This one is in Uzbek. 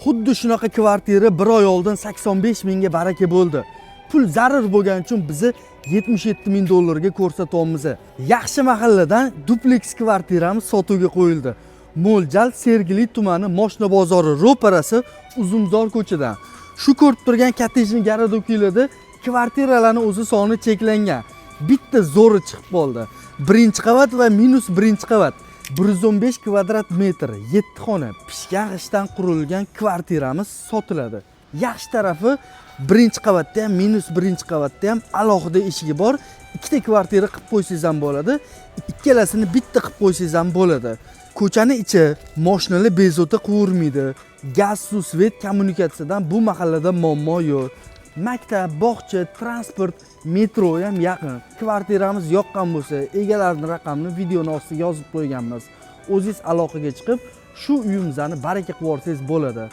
Xuddi shunaqa kvartira 1 oy oldin 85 mingga baraka bo'ldi. Pul zarur bo'lgani uchun bizni 77 ming dollarga ko'rsatyapmiz. Yaxshi mahalladan dupleks kvartiramiz sotuvga qo'yildi. Mo'ljal, Sergeli tumani Moshna bozori ro'parasi Uzumzor ko'chadan. Shu ko'rib turgan kottejning garadokilida kvartiralarning o'zi soni cheklangan. Bitta zo'ri chiqib qoldi. Birinchi qavat va minus birinchi qavat. 115 kvadrat metr, 7 xona, pishgan g'ishtdan qurilgan kvartiramiz sotiladi. Yaxshi tarafi birinchi qavatda ham, minus birinchi qavatda ham alohida eshigi bor. Ikkita kvartira qilib qo'ysangiz ham bo'ladi. Ikkalasini bitta qilib qo'ysangiz ham bo'ladi. Ko'chani ichi mashinalar bezovta qilvermaydi. Gaz, suv, svet, kommunikatsiyadan bu mahallada muammo yo'q. Maktab, bog'cha, transport, metro ham yaqin. Kvartiramiz yoqqan bo'lsa, egalarining raqamini videoning ostiga yozib qo'yganmiz. O'zingiz aloqaga chiqib, shu uyimizni baraka qilib olsangiz bo'ladi.